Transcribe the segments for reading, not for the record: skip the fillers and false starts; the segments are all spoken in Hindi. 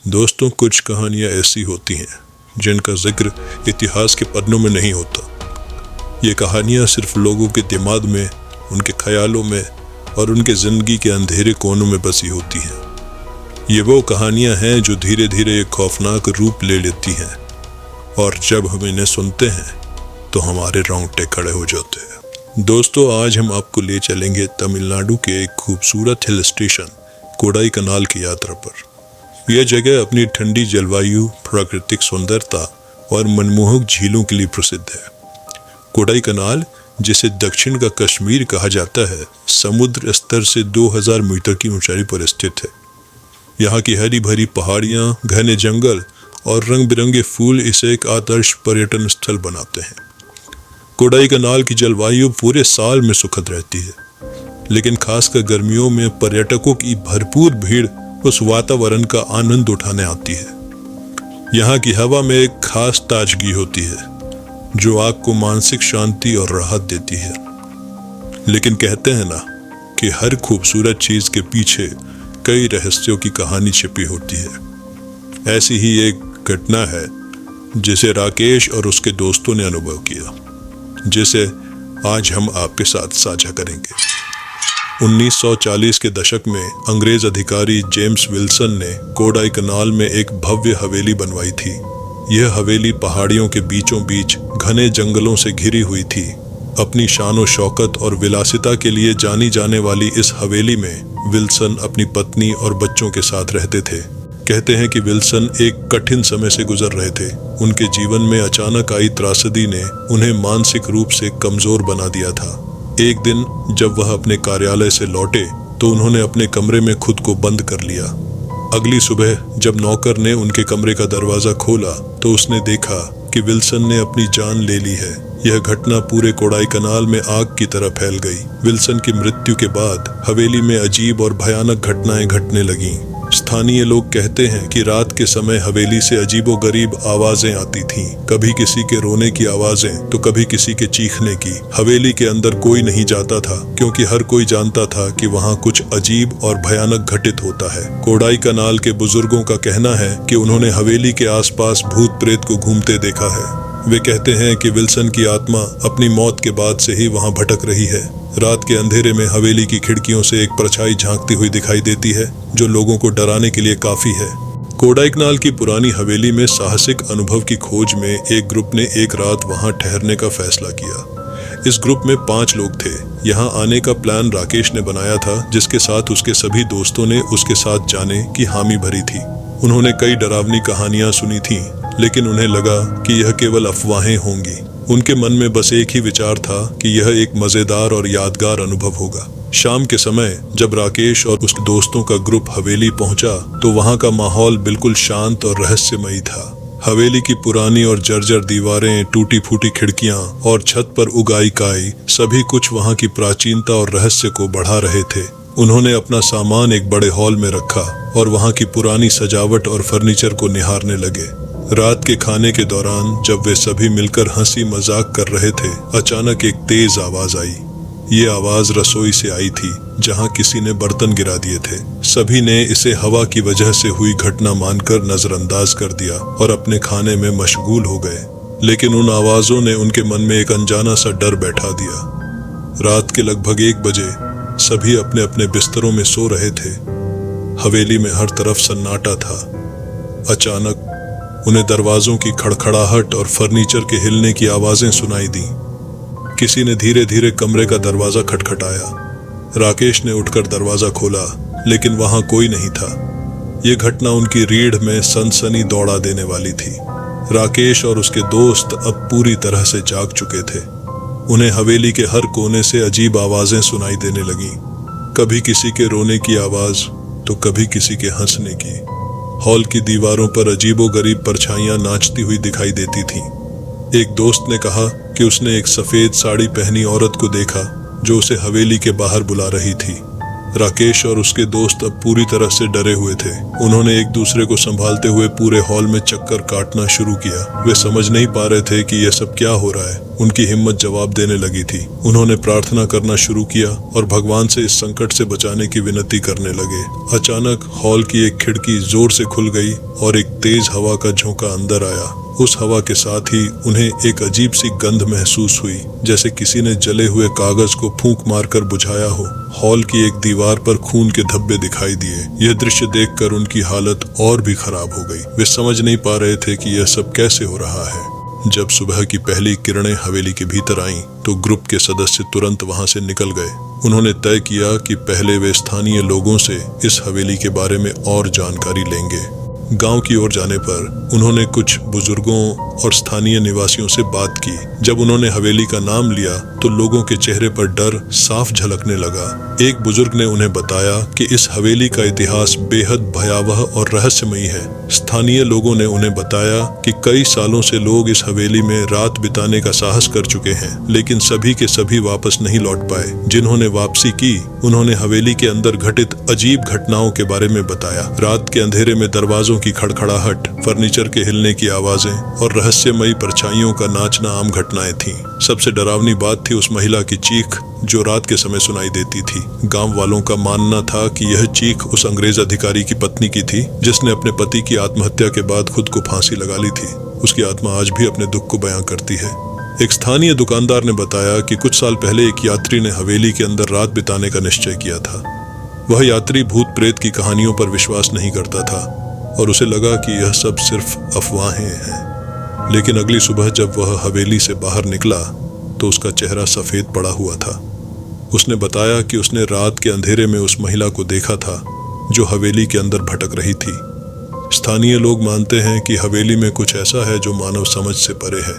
दोस्तों, कुछ कहानियाँ ऐसी होती हैं जिनका जिक्र इतिहास के पन्नों में नहीं होता। ये कहानियाँ सिर्फ लोगों के दिमाग में, उनके ख्यालों में और उनके ज़िंदगी के अंधेरे कोनों में बसी होती हैं। ये वो कहानियाँ हैं जो धीरे धीरे एक खौफनाक रूप ले लेती हैं और जब हम इन्हें सुनते हैं तो हमारे रोंगटे खड़े हो जाते हैं। दोस्तों, आज हम आपको ले चलेंगे तमिलनाडु के एक खूबसूरत हिल स्टेशन कोडाई कनाल की यात्रा पर। यह जगह अपनी ठंडी जलवायु, प्राकृतिक सुंदरता और मनमोहक झीलों के लिए प्रसिद्ध है। कोडाई कनाल, जिसे दक्षिण का कश्मीर कहा जाता है, समुद्र स्तर से 2000 मीटर की ऊंचाई पर स्थित है। यहाँ की हरी भरी पहाड़ियाँ, घने जंगल और रंग बिरंगे फूल इसे एक आदर्श पर्यटन स्थल बनाते हैं। कोडाई कनाल की जलवायु पूरे साल में सुखद रहती है, लेकिन खासकर गर्मियों में पर्यटकों की भरपूर भीड़ उस वातावरण का आनंद उठाने आती है। यहाँ की हवा में एक खास ताजगी होती है जो आपको मानसिक शांति और राहत देती है। लेकिन कहते हैं ना कि हर खूबसूरत चीज के पीछे कई रहस्यों की कहानी छिपी होती है। ऐसी ही एक घटना है जिसे राकेश और उसके दोस्तों ने अनुभव किया, जिसे आज हम आपके साथ साझा करेंगे। 1940 के दशक में अंग्रेज अधिकारी जेम्स विल्सन ने कोडाई कनाल में एक भव्य हवेली बनवाई थी। यह हवेली पहाड़ियों के बीचों बीच घने जंगलों से घिरी हुई थी। अपनी शान और शौकत और विलासिता के लिए जानी जाने वाली इस हवेली में विल्सन अपनी पत्नी और बच्चों के साथ रहते थे। कहते हैं कि विल्सन एक कठिन समय से गुजर रहे थे। उनके जीवन में अचानक आई त्रासदी ने उन्हें मानसिक रूप से कमजोर बना दिया था। एक दिन जब वह अपने कार्यालय से लौटे तो उन्होंने अपने कमरे में खुद को बंद कर लिया। अगली सुबह जब नौकर ने उनके कमरे का दरवाजा खोला तो उसने देखा कि विल्सन ने अपनी जान ले ली है। यह घटना पूरे कोडाई कनाल में आग की तरह फैल गई। विल्सन की मृत्यु के बाद हवेली में अजीब और भयानक घटनाएं घटने लगीं। स्थानीय लोग कहते हैं कि रात के समय हवेली से अजीबोगरीब आवाजें आती थीं। कभी किसी के रोने की आवाजें तो कभी किसी के चीखने की। हवेली के अंदर कोई नहीं जाता था क्योंकि हर कोई जानता था कि वहाँ कुछ अजीब और भयानक घटित होता है। कोडाई कनाल के बुजुर्गों का कहना है कि उन्होंने हवेली के आसपास भूत प्रेत को घूमते देखा है। वे कहते हैं कि विल्सन की आत्मा अपनी मौत के बाद से ही वहाँ भटक रही है। रात के अंधेरे में हवेली की खिड़कियों से एक परछाई झांकती हुई दिखाई देती है जो लोगों को डराने के लिए काफी है। कोडाई कनाल की पुरानी हवेली में साहसिक अनुभव की खोज में एक ग्रुप ने एक रात वहां ठहरने का फैसला किया। इस ग्रुप में 5 लोग थे। यहाँ आने का प्लान राकेश ने बनाया था, जिसके साथ उसके सभी दोस्तों ने उसके साथ जाने की हामी भरी थी। उन्होंने कई डरावनी कहानियां सुनी थीं, लेकिन उन्हें लगा कि यह केवल अफवाहें होंगी। उनके मन में बस एक ही विचार था कि यह एक मजेदार और यादगार अनुभव होगा। शाम के समय जब राकेश और उसके दोस्तों का ग्रुप हवेली पहुंचा तो वहां का माहौल बिल्कुल शांत और रहस्यमयी था। हवेली की पुरानी और जर्जर दीवारें, टूटी फूटी खिड़कियां और छत पर उगाई काई, सभी कुछ वहां की प्राचीनता और रहस्य को बढ़ा रहे थे। उन्होंने अपना सामान एक बड़े हॉल में रखा और वहां की पुरानी सजावट और फर्नीचर को निहारने लगे। रात के खाने के दौरान जब वे सभी मिलकर हंसी मजाक कर रहे थे, अचानक एक तेज आवाज आई। ये आवाज रसोई से आई थी जहां किसी ने बर्तन गिरा दिए थे। सभी ने इसे हवा की वजह से हुई घटना मानकर नजरअंदाज कर दिया और अपने खाने में मशगूल हो गए। लेकिन उन आवाजों ने उनके मन में एक अनजाना सा डर बैठा दिया। रात के लगभग 1 बजे सभी अपने अपने बिस्तरों में सो रहे थे। हवेली में हर तरफ सन्नाटा था। अचानक उन्हें दरवाजों की खड़खड़ाहट और फर्नीचर के हिलने की आवाजें सुनाई दी। किसी ने धीरे धीरे कमरे का दरवाजा खटखटाया। राकेश ने उठकर दरवाजा खोला, लेकिन वहां कोई नहीं था। यह घटना उनकी रीढ़ में सनसनी दौड़ा देने वाली थी। राकेश और उसके दोस्त अब पूरी तरह से जाग चुके थे। उन्हें हवेली के हर कोने से अजीब आवाजें सुनाई देने लगीं। कभी किसी के रोने की आवाज तो कभी किसी के हंसने की। हॉल की दीवारों पर अजीबोगरीब परछाइयां नाचती हुई दिखाई देती थीं। एक दोस्त ने कहा कि उसने एक सफेद साड़ी पहनी औरत को देखा जो उसे हवेली के बाहर बुला रही थी। राकेश और उसके दोस्त अब पूरी तरह से डरे हुए थे। उन्होंने एक दूसरे को संभालते हुए पूरे हॉल में चक्कर काटना शुरू किया। वे समझ नहीं पा रहे थे कि यह सब क्या हो रहा है। उनकी हिम्मत जवाब देने लगी थी। उन्होंने प्रार्थना करना शुरू किया और भगवान से इस संकट से बचाने की विनती करने लगे। अचानक हॉल की एक खिड़की जोर से खुल गई और एक तेज हवा का झोंका अंदर आया। उस हवा के साथ ही उन्हें एक अजीब सी गंध महसूस हुई, जैसे किसी ने जले हुए कागज को फूंक मारकर बुझाया हो। हॉल की एक दीवार पर खून के धब्बे दिखाई दिए। यह दृश्य देखकर उनकी हालत और भी खराब हो गई। वे समझ नहीं पा रहे थे कि यह सब कैसे हो रहा है। जब सुबह की पहली किरणें हवेली के भीतर आईं, तो ग्रुप के सदस्य तुरंत वहां से निकल गए। उन्होंने तय किया कि पहले वे स्थानीय लोगों से इस हवेली के बारे में और जानकारी लेंगे। गांव की ओर जाने पर उन्होंने कुछ बुजुर्गों और स्थानीय निवासियों से बात की। जब उन्होंने हवेली का नाम लिया तो लोगों के चेहरे पर डर साफ झलकने लगा। एक बुजुर्ग ने उन्हें बताया कि इस हवेली का इतिहास बेहद भयावह और रहस्यमयी है। स्थानीय लोगों ने उन्हें बताया कि कई सालों से लोग इस हवेली में रात बिताने का साहस कर चुके हैं, लेकिन सभी के सभी वापस नहीं लौट पाए। जिन्होंने वापसी की, उन्होंने हवेली के अंदर घटित अजीब घटनाओं के बारे में बताया। रात के अंधेरे में दरवाजों की खड़खड़ाहट, फर्नीचर के हिलने की आवाजें और रहस्यमयी परछाइयों का नाचना आम घटनाएं थीं। सबसे डरावनी बात थी उस महिला की चीख जो रात के समय सुनाई देती थी। गांव वालों का मानना था कि यह चीख उस अंग्रेज अधिकारी की पत्नी की थी, जिसने अपने पति की आत्महत्या के बाद खुद को फांसी लगा ली थी। उसकी आत्मा आज भी अपने दुख को बयां करती है। एक स्थानीय दुकानदार ने बताया कि कुछ साल पहले एक यात्री ने हवेली के अंदर रात बिताने का निश्चय किया था। वह यात्री भूत प्रेत की कहानियों पर विश्वास नहीं करता था और उसे लगा कि यह सब सिर्फ अफवाहें हैं। लेकिन अगली सुबह जब वह हवेली से बाहर निकला तो उसका चेहरा सफेद पड़ा हुआ था। उसने बताया कि उसने रात के अंधेरे में उस महिला को देखा था जो हवेली के अंदर भटक रही थी। स्थानीय लोग मानते हैं कि हवेली में कुछ ऐसा है जो मानव समझ से परे है।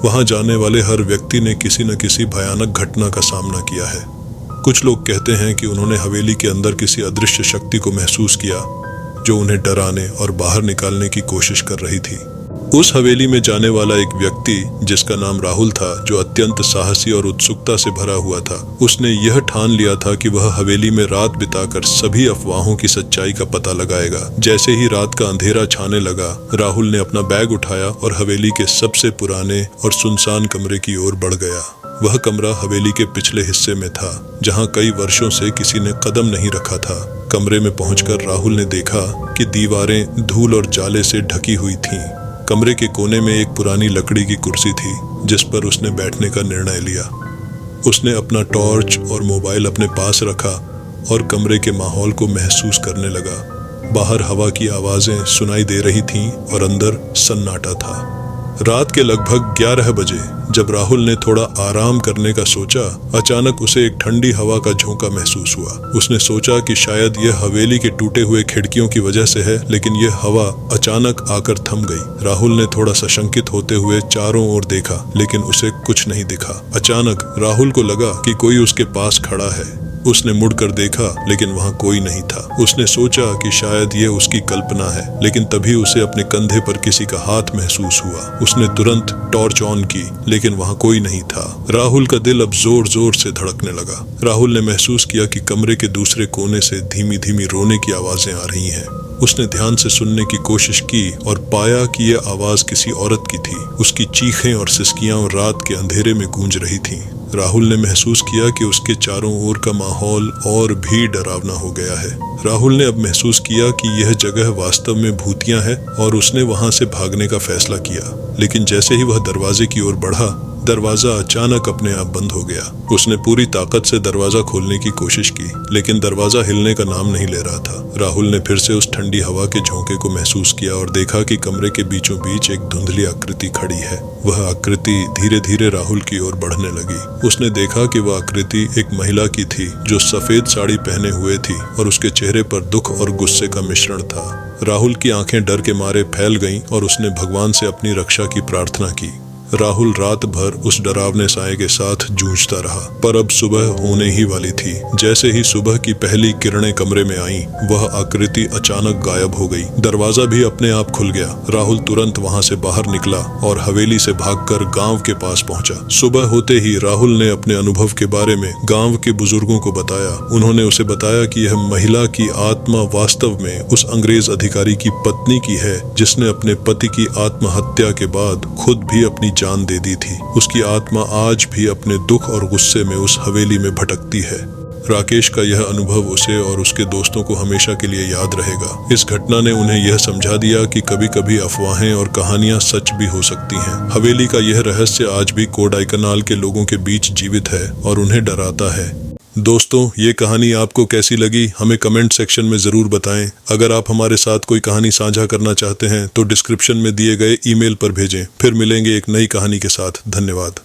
वहां जाने वाले हर व्यक्ति ने किसी न किसी भयानक घटना का सामना किया है। कुछ लोग कहते हैं कि उन्होंने हवेली के अंदर किसी अदृश्य शक्ति को महसूस किया जो उन्हें डराने और बाहर निकालने की कोशिश कर रही थी। उस हवेली में जाने वाला एक व्यक्ति जिसका नाम राहुल था, जो अत्यंत साहसी और उत्सुकता से भरा हुआ था, उसने यह ठान लिया था कि वह हवेली में रात बिताकर सभी अफवाहों की सच्चाई का पता लगाएगा। जैसे ही रात का अंधेरा छाने लगा, राहुल ने अपना बैग उठाया और हवेली के सबसे पुराने और सुनसान कमरे की ओर बढ़ गया। वह कमरा हवेली के पिछले हिस्से में था, जहां कई वर्षों से किसी ने कदम नहीं रखा था। कमरे में पहुंचकर राहुल ने देखा कि दीवारें धूल और जाले से ढकी हुई थीं। कमरे के कोने में एक पुरानी लकड़ी की कुर्सी थी जिस पर उसने बैठने का निर्णय लिया। उसने अपना टॉर्च और मोबाइल अपने पास रखा और कमरे के माहौल को महसूस करने लगा। बाहर हवा की आवाजें सुनाई दे रही थीं और अंदर सन्नाटा था। रात के लगभग 11 बजे जब राहुल ने थोड़ा आराम करने का सोचा, अचानक उसे एक ठंडी हवा का झोंका महसूस हुआ। उसने सोचा कि शायद यह हवेली के टूटे हुए खिड़कियों की वजह से है, लेकिन यह हवा अचानक आकर थम गई। राहुल ने थोड़ा सशंकित होते हुए चारों ओर देखा, लेकिन उसे कुछ नहीं दिखा। अचानक राहुल को लगा कि कोई उसके पास खड़ा है। उसने मुड़कर देखा, लेकिन वहां कोई नहीं था। उसने सोचा कि शायद यह उसकी कल्पना है, लेकिन तभी उसे अपने कंधे पर किसी का हाथ महसूस हुआ। उसने तुरंत टॉर्च ऑन की, लेकिन वहां कोई नहीं था। राहुल का दिल अब जोर जोर से धड़कने लगा। राहुल ने महसूस किया कि कमरे के दूसरे कोने से धीमी धीमी रोने की आवाजें आ रही हैं। उसने ध्यान से सुनने की कोशिश की और पाया कि यह आवाज किसी औरत की थी। उसकी चीखें और सिसकियां रात के अंधेरे में गूंज रही थीं। राहुल ने महसूस किया कि उसके चारों ओर का माहौल और भी डरावना हो गया है। राहुल ने अब महसूस किया कि यह जगह वास्तव में भूतिया है और उसने वहां से भागने का फैसला किया। लेकिन जैसे ही वह दरवाजे की ओर बढ़ा, दरवाजा अचानक अपने आप बंद हो गया। उसने पूरी ताकत से दरवाजा खोलने की कोशिश की, लेकिन दरवाजा हिलने का नाम नहीं ले रहा था। राहुल ने फिर से उस ठंडी हवा के झोंके को महसूस किया और देखा कि कमरे के बीचों बीच एक धुंधली आकृति खड़ी है। वह आकृति धीरे धीरे राहुल की ओर बढ़ने लगी। उसने देखा कि वह आकृति एक महिला की थी जो सफेद साड़ी पहने हुए थी और उसके चेहरे पर दुख और गुस्से का मिश्रण था। राहुल की आंखें डर के मारे फैल गईं और उसने भगवान से अपनी रक्षा की प्रार्थना की। राहुल रात भर उस डरावने साए के साथ जूझता रहा, पर अब सुबह होने ही वाली थी। जैसे ही सुबह की पहली किरणें कमरे में आईं, वह आकृति अचानक गायब हो गई। दरवाजा भी अपने आप खुल गया। राहुल तुरंत वहां से बाहर निकला और हवेली से भागकर गांव के पास पहुंचा। सुबह होते ही राहुल ने अपने अनुभव के बारे में गांव के बुजुर्गों को बताया। उन्होंने उसे बताया कि यह महिला की आत्मा वास्तव में उस अंग्रेज अधिकारी की पत्नी की है, जिसने अपने पति की आत्महत्या के बाद खुद भी अपनी जान दे दी थी। उसकी आत्मा आज भी अपने दुख और गुस्से में उस हवेली में भटकती है। राकेश का यह अनुभव उसे और उसके दोस्तों को हमेशा के लिए याद रहेगा। इस घटना ने उन्हें यह समझा दिया कि कभी कभी अफवाहें और कहानियां सच भी हो सकती हैं। हवेली का यह रहस्य आज भी कोडाईकनाल के लोगों के बीच जीवित है और उन्हें डराता है। दोस्तों, ये कहानी आपको कैसी लगी हमें कमेंट सेक्शन में ज़रूर बताएं। अगर आप हमारे साथ कोई कहानी साझा करना चाहते हैं तो डिस्क्रिप्शन में दिए गए ईमेल पर भेजें। फिर मिलेंगे एक नई कहानी के साथ। धन्यवाद।